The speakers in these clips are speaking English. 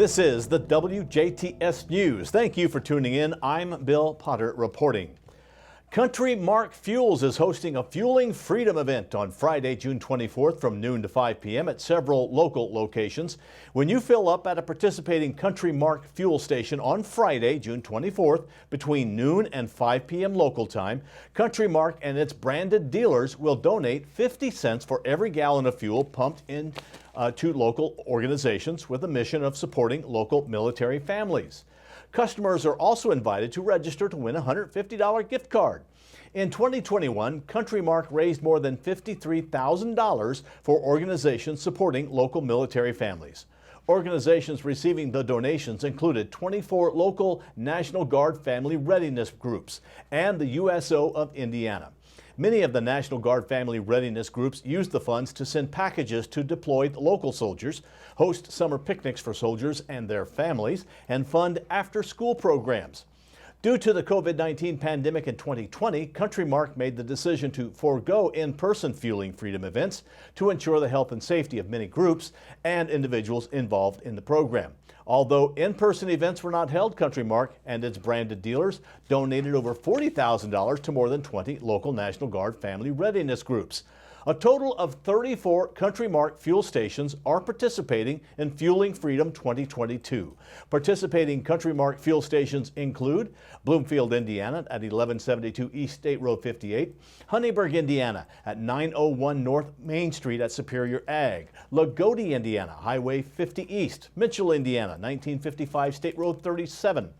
This is the WJTS News. Thank you for tuning in. I'm Bill Potter reporting. Country Mark Fuels is hosting a Fueling Freedom event on Friday, June 24th from noon to 5 p.m. at several local locations. When you fill up at a participating Country Mark fuel station on Friday, June 24th, between noon and 5 p.m. local time, Country Mark and its branded dealers will donate 50 cents for every gallon of fuel pumped in to local organizations with a mission of supporting local military families. Customers are also invited to register to win a $150 gift card. In 2021, Country Mark raised more than $53,000 for organizations supporting local military families. Organizations receiving the donations included 24 local National Guard family readiness groups and the USO of Indiana. Many of the National Guard family readiness groups use the funds to send packages to deployed local soldiers, host summer picnics for soldiers and their families, and fund after-school programs. Due to the COVID-19 pandemic in 2020, Country Mark made the decision to forego in-person Fueling Freedom events to ensure the health and safety of many groups and individuals involved in the program. Although in-person events were not held, Country Mark and its branded dealers donated over $40,000 to more than 20 local National Guard family readiness groups. A total of 34 Country Mark fuel stations are participating in Fueling Freedom 2022. Participating Country Mark fuel stations include Bloomfield, Indiana at 1172 East State Road 58, Huntingburg, Indiana at 901 North Main Street at Superior Ag, Lagodi, Indiana, Highway 50 East, Mitchell, Indiana, 1955 State Road 37,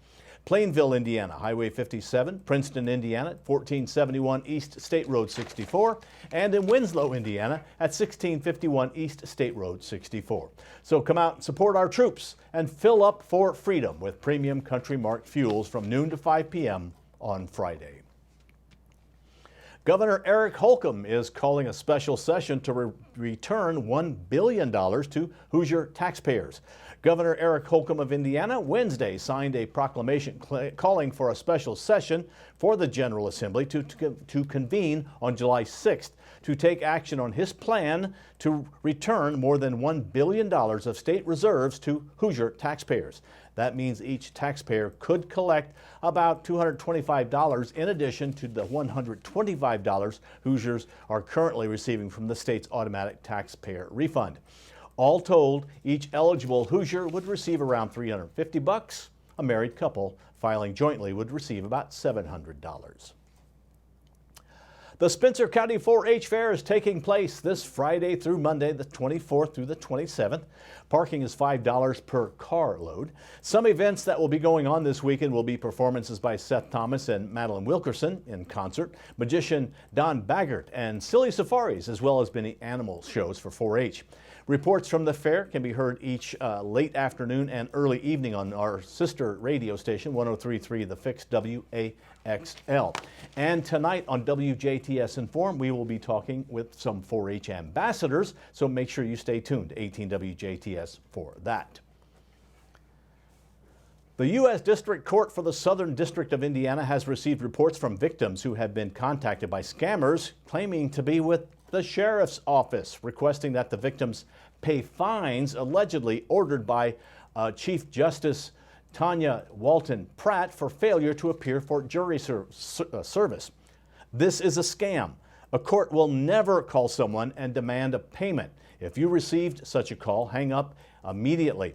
Plainville, Indiana, Highway 57, Princeton, Indiana, 1471 East State Road 64, and in Winslow, Indiana, at 1651 East State Road 64. So come out and support our troops and fill up for freedom with premium Country Mark fuels from noon to 5 p.m. on Friday. Governor Eric Holcomb is calling a special session to return $1 billion to Hoosier taxpayers. Governor Eric Holcomb of Indiana Wednesday signed a proclamation calling for a special session for the General Assembly to convene on July 6th to take action on his plan to return more than $1 billion of state reserves to Hoosier taxpayers. That means each taxpayer could collect about $225 in addition to the $125 Hoosiers are currently receiving from the state's automatic taxpayer refund. All told, each eligible Hoosier would receive around $350. A married couple filing jointly would receive about $700. The Spencer County 4-H Fair is taking place this Friday through Monday, the 24th through the 27th. Parking is $5 per car load. Some events that will be going on this weekend will be performances by Seth Thomas and Madeline Wilkerson in concert, magician Don Baggert, and silly safaris, as well as many animal shows for 4-H. Reports from the fair can be heard each late afternoon and early evening on our sister radio station, 103.3 The Fix WAXL. And tonight on WJTS Inform, we will be talking with some 4-H ambassadors, so make sure you stay tuned to 18 WJTS for that. The U.S. District Court for the Southern District of Indiana has received reports from victims who have been contacted by scammers claiming to be with the sheriff's office, requesting that the victims pay fines allegedly ordered by Chief Justice Tanya Walton Pratt for failure to appear for jury service. This is a scam. A court will never call someone and demand a payment. If you received such a call, hang up immediately.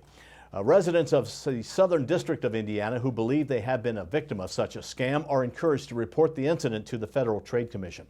Residents of the Southern District of Indiana who believe they have been a victim of such a scam are encouraged to report the incident to the Federal Trade Commission.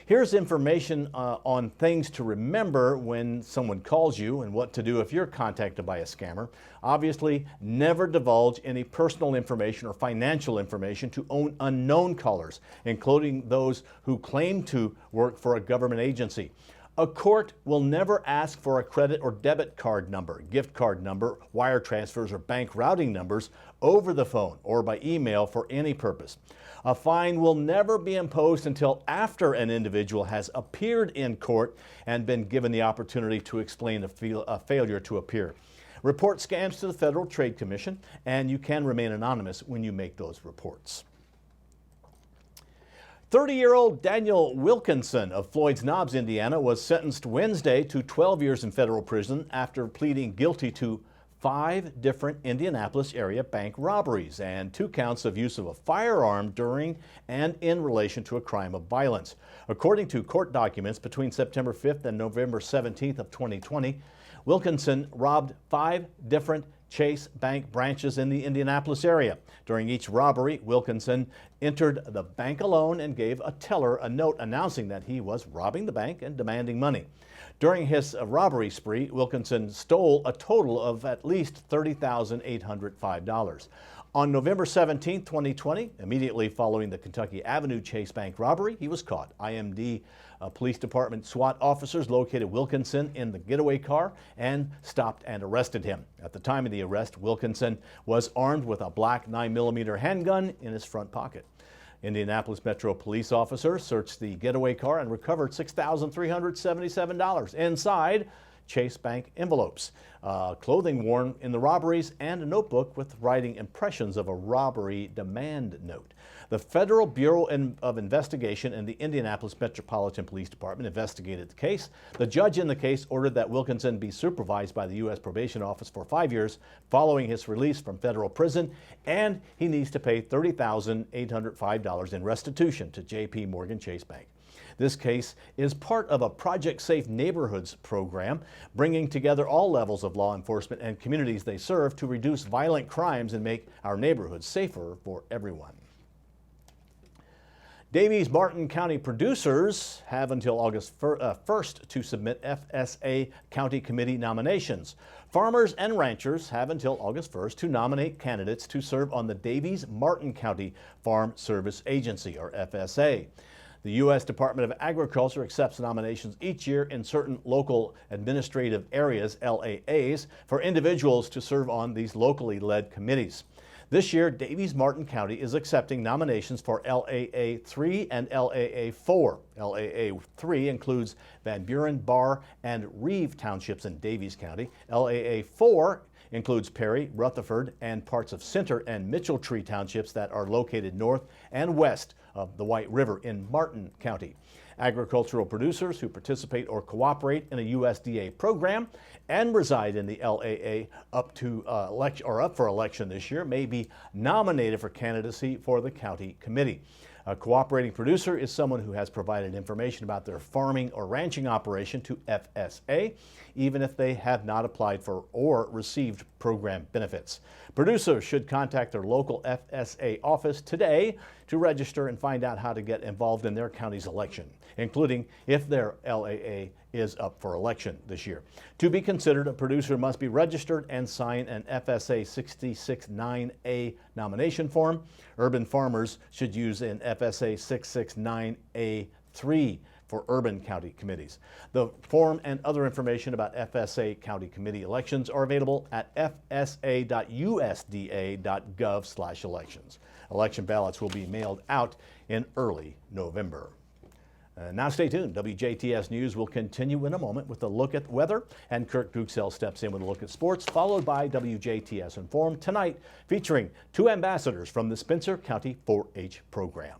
Here's information on things to remember when someone calls you and what to do if you're contacted by a scammer. Obviously, never divulge any personal information or financial information to unknown callers, including those who claim to work for a government agency. A court will never ask for a credit or debit card number, gift card number, wire transfers, or bank routing numbers over the phone or by email for any purpose. A fine will never be imposed until after an individual has appeared in court and been given the opportunity to explain a failure to appear. Report scams to the Federal Trade Commission, and you can remain anonymous when you make those reports. 30-year-old Daniel Wilkinson of Floyd's Knobs, Indiana, was sentenced Wednesday to 12 years in federal prison after pleading guilty to 5 different Indianapolis area bank robberies and 2 counts of use of a firearm during and in relation to a crime of violence. According to court documents, between September 5th and November 17th of 2020, Wilkinson robbed 5 different Chase Bank branches in the Indianapolis area. During each robbery, Wilkinson entered the bank alone and gave a teller a note announcing that he was robbing the bank and demanding money. During his robbery spree, Wilkinson stole a total of at least $30,805. On November 17, 2020, immediately following the Kentucky Avenue Chase Bank robbery, he was caught. IMD Police Department SWAT officers located Wilkinson in the getaway car and stopped and arrested him. At the time of the arrest, Wilkinson was armed with a black 9mm handgun in his front pocket. Indianapolis Metro police officers searched the getaway car and recovered $6,377 inside Chase Bank envelopes, clothing worn in the robberies, and a notebook with writing impressions of a robbery demand note. The Federal Bureau of Investigation and the Indianapolis Metropolitan Police Department investigated the case. The judge in the case ordered that Wilkinson be supervised by the U.S. Probation Office for 5 years following his release from federal prison, and he needs to pay $30,805 in restitution to J.P. Morgan Chase Bank. This case is part of a Project Safe Neighborhoods program, bringing together all levels of law enforcement and communities they serve to reduce violent crimes and make our neighborhoods safer for everyone. Davies-Martin County producers have until August 1st to submit FSA County Committee nominations. Farmers and ranchers have until August 1st to nominate candidates to serve on the Davies-Martin County Farm Service Agency, or FSA. The U.S. Department of Agriculture accepts nominations each year in certain local administrative areas, LAAs, for individuals to serve on these locally led committees. This year, Davies-Martin County is accepting nominations for LAA 3 and LAA 4. LAA 3 includes Van Buren, Barr, and Reeve townships in Davies County. LAA 4 includes Perry, Rutherford, and parts of Center and Mitchell-Tree townships that are located north and west of the White River in Martin County. Agricultural producers who participate or cooperate in a USDA program and reside in the LAA up for election this year may be nominated for candidacy for the county committee. A cooperating producer is someone who has provided information about their farming or ranching operation to FSA, even if they have not applied for or received program benefits. Producers should contact their local FSA office today to register and find out how to get involved in their county's election, including if their LAA is up for election this year. To be considered, a producer must be registered and sign an FSA 669A nomination form. Urban farmers should use an FSA 669A3 for urban county committees. The form and other information about FSA county committee elections are available at fsa.usda.gov/elections. Election ballots will be mailed out in early November. Now stay tuned. WJTS News will continue in a moment with a look at weather, and Kirk Duxell steps in with a look at sports, followed by WJTS Informed tonight, featuring 2 ambassadors from the Spencer County 4-H program.